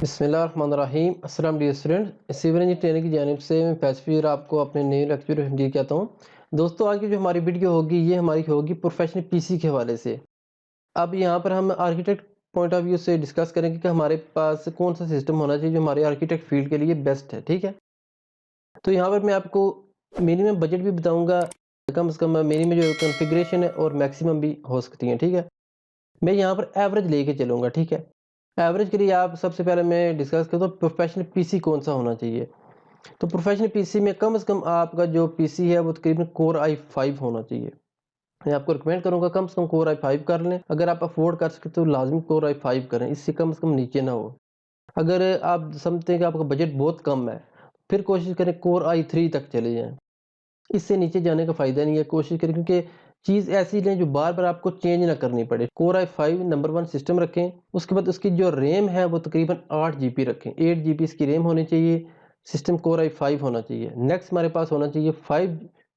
बिस्मिल्लाहिर्रहमानिर्रहीम। अस्सलाम वालेकुम स्टूडेंट, सिविल इंजीनियरिंग ट्रेनिंग की जानिब से मैं फैसफीर आपको अपने नए लेक्चर जी कहता हूँ। दोस्तों, आज की जो हमारी वीडियो होगी ये हमारी होगी प्रोफेशनल पीसी के हवाले से। अब यहाँ पर हम आर्किटेक्ट पॉइंट ऑफ व्यू से डिस्कस करेंगे कि हमारे पास कौन सा सिस्टम होना चाहिए जो हमारे आर्किटेक्ट फील्ड के लिए बेस्ट है। ठीक है, तो यहाँ पर मैं आपको मिनिमम बजट भी बताऊँगा, कम से कम मिनिमम जो कॉन्फ़िगरेशन है और मैक्सिमम भी हो सकती है। ठीक है, मैं यहाँ पर एवरेज लेके चलूँगा। ठीक है, एवरेज के लिए आप सबसे पहले मैं डिस्कस करता हूँ प्रोफेशनल पीसी कौन सा होना चाहिए। तो प्रोफेशनल पीसी में कम से कम आपका जो पीसी है वो तकरीबन कोर i5 होना चाहिए। मैं आपको रिकमेंड करूँगा कम से कम कोर i5 कर लें। अगर आप अफोर्ड कर सकते तो लाजमी कोर i5 करें, इससे कम से कम नीचे ना हो। अगर आप समझते हैं कि आपका बजट बहुत कम है, फिर कोशिश करें कोर i3 तक चले जाएँ। इससे नीचे जाने का फ़ायदा नहीं है। कोशिश करें क्योंकि चीज़ ऐसी लें जो बार बार आपको चेंज ना करनी पड़े। कोर i5 नंबर 1 सिस्टम रखें। उसके बाद उसकी जो रैम है वो तकरीबन 8 जीबी रखें। 8 जीबी इसकी रैम होनी चाहिए। सिस्टम कोर i5 होना चाहिए। नेक्स्ट हमारे पास होना चाहिए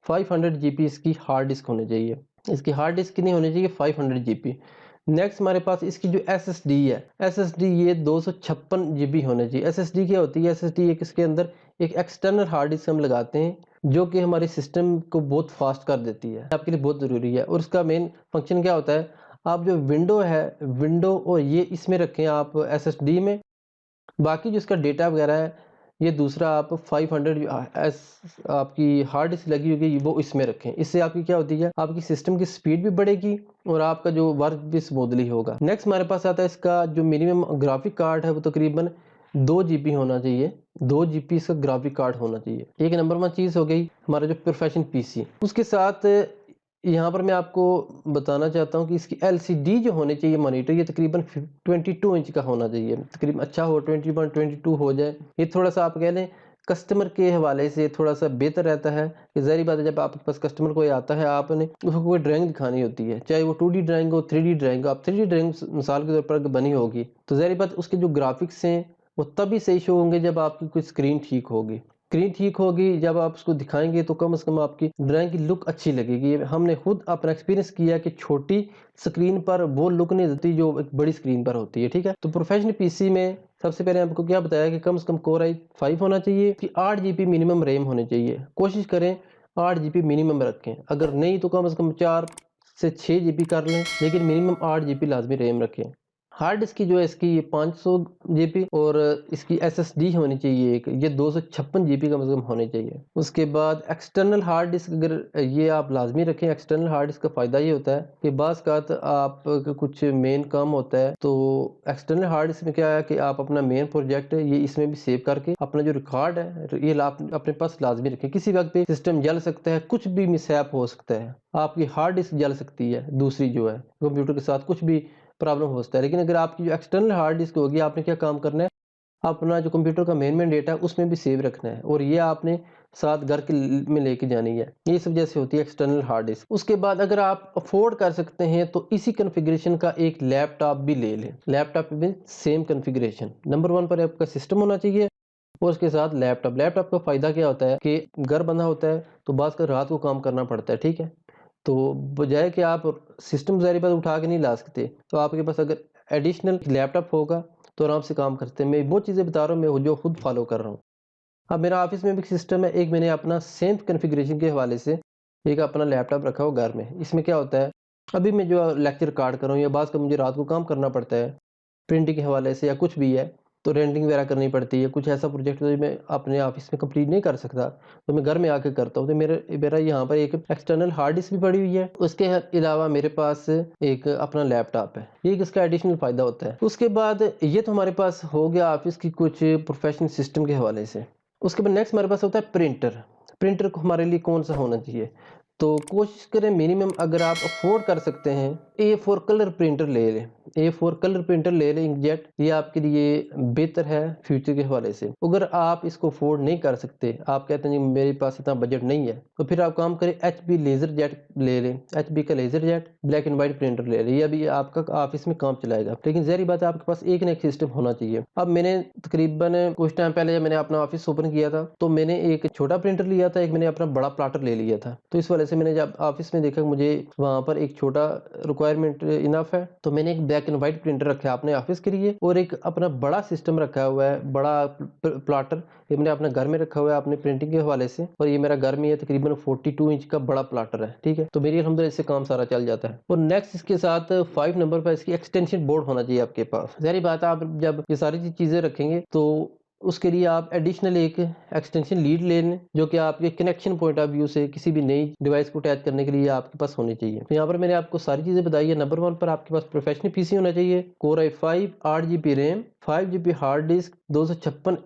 500 जीबी इसकी हार्ड डिस्क होनी चाहिए। इसकी हार्ड डिस्क कितनी होनी चाहिए? 500 जीबी। नेक्स्ट हमारे पास इसकी जो एसएसडी है, एसएसडी ये 256 जीबी होनी चाहिए। एसएसडी क्या होती है? एसएसडी एक इसके अंदर एक एक्सटर्नल हार्ड डिस्क हम लगाते हैं जो कि हमारे सिस्टम को बहुत फास्ट कर देती है, आपके लिए बहुत ज़रूरी है। और इसका मेन फंक्शन क्या होता है? आप जो विंडो है, विंडो और ये इसमें रखें आप एसएसडी में, बाकी जो इसका डेटा वगैरह है ये दूसरा आप 500 एस आपकी हार्ड डिस्क लगी होगी वो इसमें रखें। इससे आपकी क्या होती है, आपकी सिस्टम की स्पीड भी बढ़ेगी और आपका जो वर्क भी स्मूथली होगा। नेक्स्ट हमारे पास आता है इसका जो मिनिमम ग्राफिक कार्ड है वो तकरीबन 2 जीबी होना चाहिए। 2 जीबी इसका ग्राफिक कार्ड होना चाहिए। एक नंबर 1 चीज़ हो गई हमारा जो प्रोफेशनल पीसी। उसके साथ यहाँ पर मैं आपको बताना चाहता हूँ कि इसकी एलसीडी जो होनी चाहिए मॉनिटर, ये तकरीबन 22 इंच का होना चाहिए। तकरीबन अच्छा हो 21 22 हो जाए, ये थोड़ा सा आप कह लें कस्टमर के हवाले से थोड़ा सा बेहतर रहता है कि ज़ाहिर बात है जब आपके पास कस्टमर कोई आता है आपने उसको कोई ड्राइंग दिखानी होती है, चाहे वो 2D ड्राइंग हो 3D ड्राइंग हो। आप 3D ड्राइंग मिसाल के तौर पर अगर बनी होगी तो ज़ाहिर बात उसके जो ग्राफिक्स हैं वो तभी सही शो होंगे जब आपकी कोई स्क्रीन ठीक होगी। स्क्रीन ठीक होगी जब आप उसको दिखाएंगे तो कम से कम आपकी ड्राइंग की लुक अच्छी लगेगी। हमने खुद अपना एक्सपीरियंस किया कि छोटी स्क्रीन पर वो लुक नहीं देती जो एक बड़ी स्क्रीन पर होती है। ठीक है, तो प्रोफेशनल पीसी में सबसे पहले आपको क्या बताया कि कम से कम कोर i5 होना चाहिए कि 8 जीबी मिनिमम रैम होनी चाहिए। कोशिश करें 8 जीबी मिनिमम रखें, अगर नहीं तो कम से कम 4 से 6 जीबी कर लें, लेकिन मिनिमम 8 जीबी लाजमी रैम रखें। हार्ड डिस्क की जो है इसकी ये 500 जीबी और इसकी एसएसडी होनी चाहिए एक, ये 256 जीबी कम से कम होनी चाहिए। उसके बाद एक्सटर्नल हार्ड डिस्क अगर ये आप लाजमी रखें। एक्सटर्नल हार्ड डिस्क का फ़ायदा ये होता है कि बाज़ कात आप कुछ मेन काम होता है तो एक्सटर्नल हार्ड डिस्क में क्या है कि आप अपना मेन प्रोजेक्ट है ये इसमें भी सेव करके अपना जो रिकॉर्ड है ये आप अपने पास लाजमी रखें। किसी वक्त पे सिस्टम जल सकता है, कुछ भी मिसहैप हो सकता है, आपकी हार्ड डिस्क जल सकती है, दूसरी जो है कंप्यूटर के साथ कुछ भी प्रॉब्लम हो सकता है। लेकिन अगर आपकी जो एक्सटर्नल हार्ड डिस्क होगी आपने क्या काम करना है, अपना जो कंप्यूटर का मेन डेटा है उसमें भी सेव रखना है और ये आपने साथ घर के में लेके जानी है। ये सब जैसे होती है एक्सटर्नल हार्ड डिस्क। उसके बाद अगर आप अफोर्ड कर सकते हैं तो इसी कॉन्फ़िगरेशन का एक लैपटॉप भी ले लें। लैपटॉप में सेम कॉन्फ़िगरेशन, नंबर 1 पर आपका सिस्टम होना चाहिए और उसके साथ लैपटॉप। लैपटॉप का फ़ायदा क्या होता है कि घर बंधा होता है तो बाज़ का रात को काम करना पड़ता है। ठीक है, तो बजाय कि आप सिस्टम ज़ाहिर बात उठा के नहीं ला सकते, तो आपके पास अगर एडिशनल लैपटॉप होगा तो आराम से काम कर सकते हैं। मैं वो चीज़ें बता रहा हूँ मैं जो खुद फॉलो कर रहा हूँ। अब मेरा ऑफिस में भी सिस्टम है, एक मैंने अपना सेम कॉन्फ़िगरेशन के हवाले से एक अपना लैपटॉप रखा हो घर में। इसमें क्या होता है, अभी मैं जो लेक्चर रिकॉर्ड कर रहा हूँ या बाज़ का मुझे रात को काम करना पड़ता है प्रिंटिंग के हवाले से या कुछ भी है तो रेंडिंग वगैरह करनी पड़ती है, कुछ ऐसा प्रोजेक्ट जो मैं अपने ऑफिस में कंप्लीट नहीं कर सकता तो मैं घर में आके करता हूँ। तो मेरा यहाँ पर एक एक्सटर्नल हार्ड डिस्क भी पड़ी हुई है, उसके अलावा मेरे पास एक अपना लैपटॉप है, ये इसका एडिशनल फ़ायदा होता है। उसके बाद ये तो हमारे पास हो गया ऑफिस की कुछ प्रोफेशनल सिस्टम के हवाले से। उसके बाद नेक्स्ट हमारे पास होता है प्रिंटर। प्रिंटर को हमारे लिए कौन सा होना चाहिए, तो कोशिश करें मिनिमम अगर आप अफोर्ड कर सकते हैं A4 कलर प्रिंटर ले लें। A4 कलर प्रिंटर ले लें इंकजेट, ये आपके लिए बेहतर है फ्यूचर के हवाले से। अगर आप इसको अफोर्ड नहीं कर सकते, आप कहते हैं मेरे पास इतना बजट नहीं है, तो फिर आप काम करें HP लेज़र जेट ले लें। HP का laser jet black and white printer ले लें, ये अभी आपका ऑफिस में काम चलाएगा। लेकिन ज़ाहिर बात है आपके पास एक ना एक सिस्टम होना चाहिए। अब मैंने तकरीबन कुछ टाइम पहले जब मैंने अपना ऑफिस ओपन किया था तो मैंने एक छोटा प्रिंटर लिया था, एक मैंने अपना बड़ा प्लाटर ले लिया था। तो इस वजह से मैंने जब ऑफिस में देखा मुझे वहाँ पर एक छोटा रिक्वायरमेंट इनफ है तो मैंने एक ब्लैक एंड वाइट प्रिंटर रखा है आपने ऑफिस के लिए, और एक अपना बड़ा सिस्टम रखा हुआ है, बड़ा प्लाटर ये मैंने अपने घर में रखा हुआ है अपने प्रिंटिंग के हवाले से, और ये मेरा घर में है तकरीबन 42 इंच का बड़ा प्लाटर है, ठीक है। तो मेरी अल्हम्दुलिल्लाह इससे काम सारा चल जाता है। और नेक्स्ट इसके साथ 5 नंबर पर इसकी एक्सटेंशन बोर्ड होना चाहिए आपके पास। ज़ाहिर बात है, आप जब ये सारी चीज़ें रखेंगे तो उसके लिए आप एडिशनल एक एक्सटेंशन लीड ले लें, जो कि आपके कनेक्शन पॉइंट ऑफ व्यू से किसी भी नई डिवाइस को अटैच करने के लिए आपके पास होनी चाहिए। तो यहाँ पर मैंने आपको सारी चीज़ें बताई है। नंबर 1 पर आपके पास प्रोफेशनल पीसी होना चाहिए, core i5, 8 GB RAM, 5 GB hard disk, 256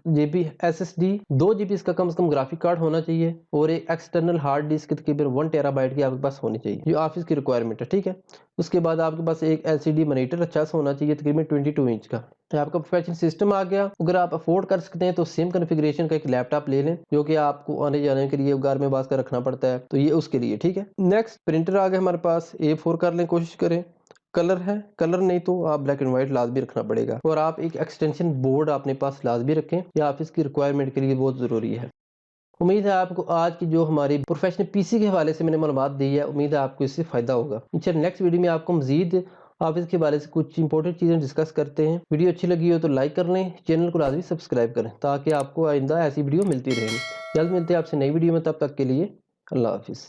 GB SSD, 2 GB इसका कम से कम ग्राफिक कार्ड होना चाहिए, और एक एक्सटर्नल हार्ड डिस्क तकरीबन 1 TB की आपके पास होनी चाहिए, जो ऑफिस की रिक्वायरमेंट है, ठीक है। उसके बाद आपके पास एक LCD मॉनिटर अच्छा सा होना चाहिए तकरीबन 22 इंच का। तो आपका प्रोफेशनल सिस्टम आ गया। अगर आप अफोर्ड कर सकते हैं तो सेम कॉन्फ़िगरेशन का एक लैपटॉप ले लें, जो कि आपको आने जाने के लिए घर में बास कर रखना पड़ता है, तो ये उसके लिए, ठीक है। नेक्स्ट प्रिंटर आ गया हमारे पास, A4 कर लें, कोशिश करें। कलर है, कलर नहीं तो आप ब्लैक एंड व्हाइट लाजमी रखना पड़ेगा, और आप एक एक्सटेंशन बोर्ड अपने पास लाजमी रखें, ये ऑफिस की रिक्वायरमेंट के लिए बहुत ज़रूरी है। उम्मीद है आपको आज की जो हमारी प्रोफेशनल पीसी के हवाले से मैंने मालूमात दी है, उम्मीद है आपको इससे फ़ायदा होगा। इंशाल्लाह नेक्स्ट वीडियो में आपको मज़ीद ऑफिस के हवाले से कुछ इंपॉर्टेंट चीज़ें डिस्कस करते हैं। वीडियो अच्छी लगी हो तो लाइक कर लें, चैनल को लाजमी सब्सक्राइब करें, ताकि आपको आइंदा ऐसी वीडियो मिलती रहेगी। जल्द मिलते हैं आपसे नई वीडियो में, तब तक के लिए अल्लाह हाफिज़।